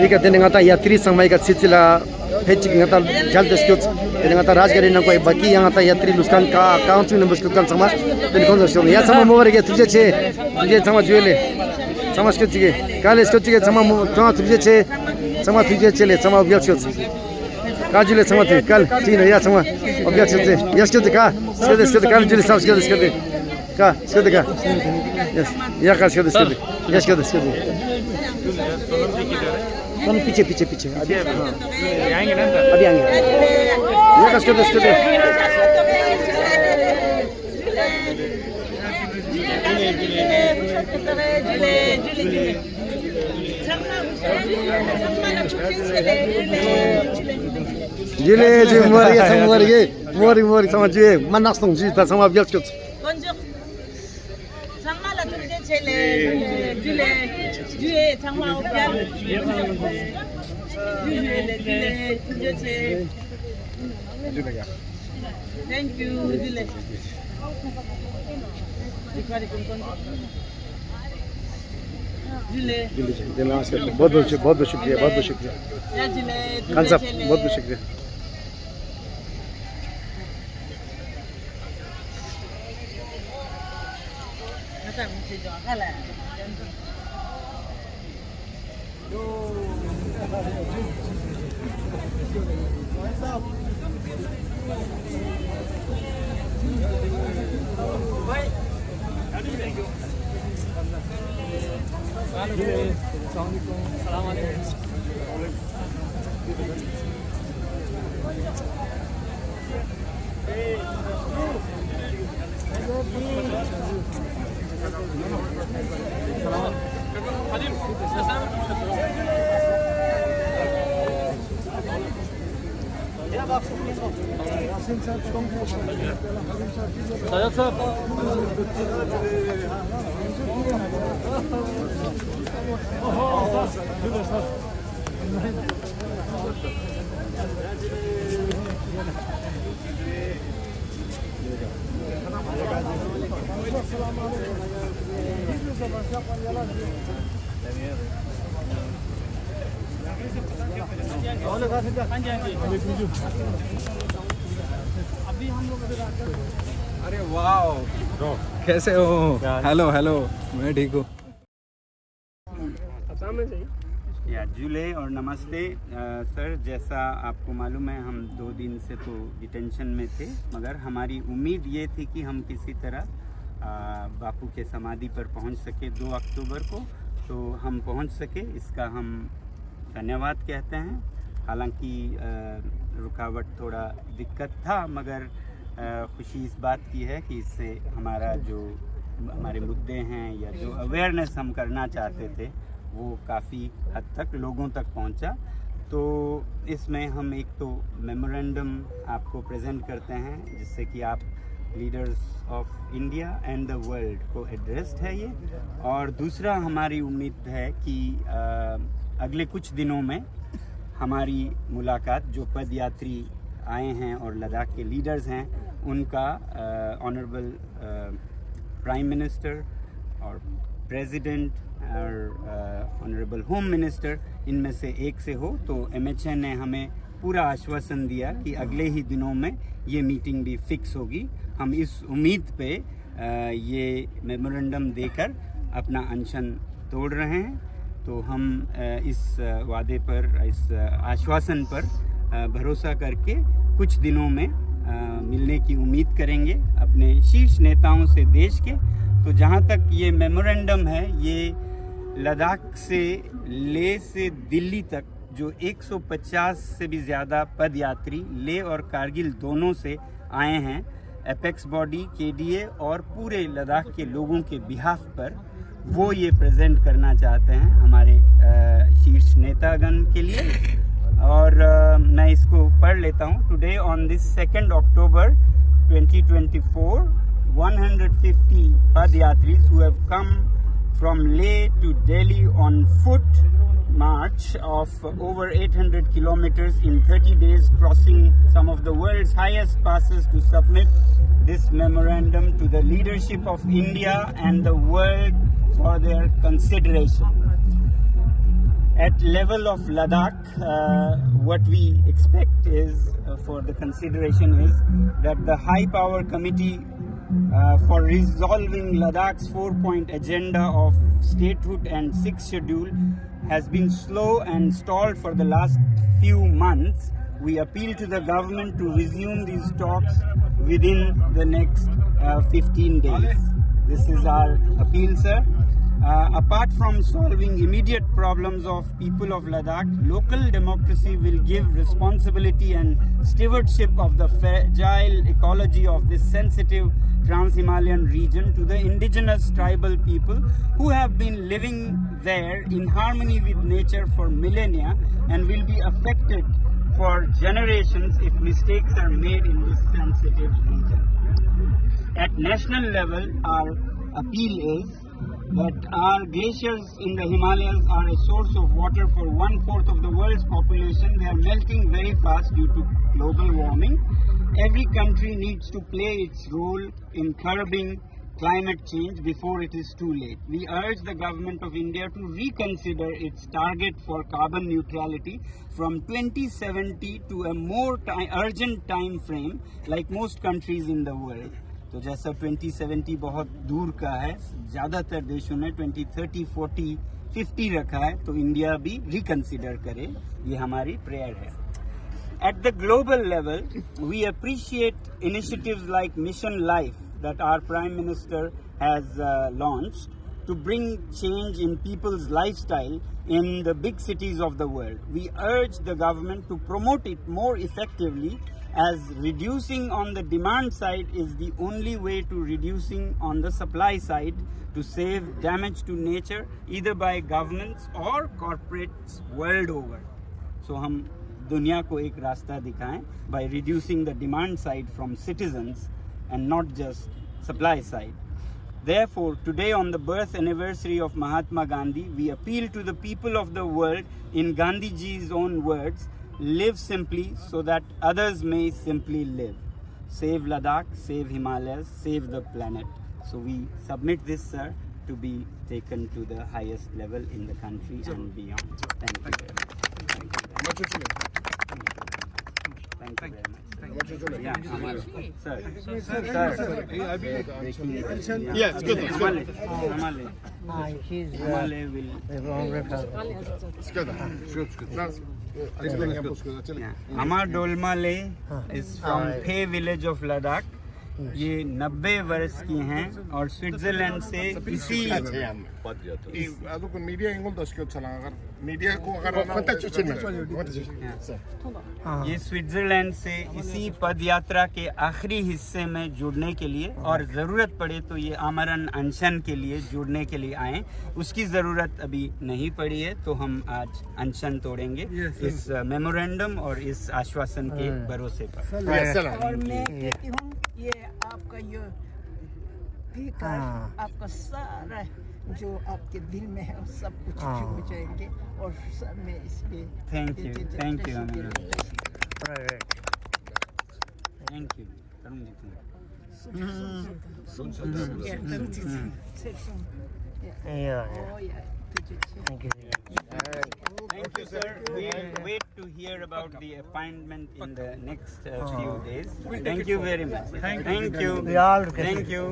Ika denengata yatri samai ka sitsila hechik ngata jal deskut denengata rajgari nang koi baki yang ngata yatri luskan ka accounting numbers luskan sama den konsorsium ya sama mobar ge tuje sama juele sama skutige kale skutige sama tuje sama le sama object skut kajile sama ti kal tina ya sama object skut ya skut ka skut kal jile sama skut ka skut ka yes ya ka skut ya skut हम पीछे अभी आएंगे ना अभी आएंगे ये कसके जिले मोरी समझिए मन नास्तों जी था समझ गया कुछ Thank you. बहुत शुक्रिया खान साहब बहुत शुक्रिया अरे वाओ कैसे हो हेलो मैं ठीक हूँ या जुले और नमस्ते सर जैसा आपको मालूम है हम 2 दिन से तो डिटेंशन में थे मगर हमारी उम्मीद ये थी कि हम किसी तरह बापू के समाधि पर पहुंच सके 2 अक्टूबर को तो हम पहुंच सके इसका हम धन्यवाद कहते हैं हालांकि रुकावट थोड़ा दिक्कत था मगर खुशी इस बात की है कि इससे हमारा जो हमारे मुद्दे हैं या जो अवेयरनेस हम करना चाहते थे वो काफ़ी हद तक लोगों तक पहुंचा। तो इसमें हम एक तो मेमोरेंडम आपको प्रेजेंट करते हैं जिससे कि आप leaders of India and the world को एड्रेस्ड है ये और दूसरा हमारी उम्मीद है कि अगले कुछ दिनों में हमारी मुलाकात जो पदयात्री आए हैं और लद्दाख के लीडर्स हैं उनका ऑनरेबल प्राइम मिनिस्टर और प्रेसिडेंट और ऑनरेबल होम मिनिस्टर इनमें से एक से हो। तो MHA ने हमें पूरा आश्वासन दिया कि अगले ही दिनों में ये मीटिंग भी फिक्स होगी। हम इस उम्मीद पे ये मेमोरेंडम देकर अपना अनशन तोड़ रहे हैं। तो हम इस वादे पर इस आश्वासन पर भरोसा करके कुछ दिनों में मिलने की उम्मीद करेंगे अपने शीर्ष नेताओं से देश के। तो जहाँ तक ये मेमोरेंडम है ये लद्दाख से ले से दिल्ली तक जो 150 से भी ज़्यादा पदयात्री ले और कारगिल दोनों से आए हैं एपेक्स बॉडी KDA और पूरे लद्दाख के लोगों के बिहाफ पर वो ये प्रेजेंट करना चाहते हैं हमारे शीर्ष नेतागण के लिए। और मैं इसको पढ़ लेता हूँ। Today on this 2 October 2024 150 Padyatri's who have come from Leh to Delhi on foot march of over 800 kilometers in 30 days, crossing some of the world's highest passes to submit this memorandum to the leadership of India and the world for their consideration. at level of Ladakh, what we expect is for the consideration is that the High Power Committee for resolving Ladakh's 4-point agenda of statehood and sixth schedule has been slow and stalled for the last few months. We appeal to the government to resume these talks within the next 15 days. This is our appeal, sir. Apart from solving immediate problems of people of Ladakh, local democracy will give responsibility and stewardship of the fragile ecology of this sensitive Trans-Himalayan region to the indigenous tribal people who have been living there in harmony with nature for millennia and will be affected for generations if mistakes are made in this sensitive region. At national level, our appeal is that our glaciers in the Himalayas are a source of water for 1/4 of the world's population. They are melting very fast due to global warming. Every country needs to play its role in curbing climate change before it is too late. We urge the government of India to reconsider its target for carbon neutrality from 2070 to a more urgent time frame like most countries in the world. तो जैसा 2070 बहुत दूर का है, ज़्यादातर देशों ने 2030, 40, 50 रखा है, तो इंडिया भी रिकंसिडर करे, ये हमारी प्रेयर है. At the global level, we appreciate initiatives like Mission Life that our Prime Minister has launched to bring change in people's lifestyle in the big cities of the world. We urge the government to promote it more effectively, as reducing on the demand side is the only way to reducing on the supply side to save damage to nature either by governments or corporates world over. So हम दुनिया को एक रास्ता दिखाएं by reducing the demand side from citizens and not just supply side. Therefore, today on the birth anniversary of Mahatma Gandhi, we appeal to the people of the world in Gandhiji's own words, live simply so that others may simply live. Save Ladakh, save Himalayas, save the planet. So we submit this, sir, to be taken to the highest level in the country and beyond. Thank you very much. Thank you very much. Yeah, sir. Yes, good. Amar Dolmale is from Phe village of Ladakh. ये 90 वर्ष की हैं और Switzerland से इसी ये Switzerland से इसी पद यात्रा के आखिरी हिस्से में जुड़ने के लिए और ज़रूरत पड़े तो ये आमरण अनशन के लिए जुड़ने के लिए आए. उसकी ज़रूरत अभी नहीं पड़ी है तो हम आज अनशन तोड़ेंगे इस मेमोरेंडम और इस आश्वासन के भरोसे पर. और मैं कहती हूँ ये आपका ये आपका सारा जो आपके दिल में है सब कुछ हो जाएंगे और सब में इसके thank you thank you thank you करूँगी Thank you, sir. We'll wait to hear about the appointment in the next few days. Thank you very much. Thank you. Thank you.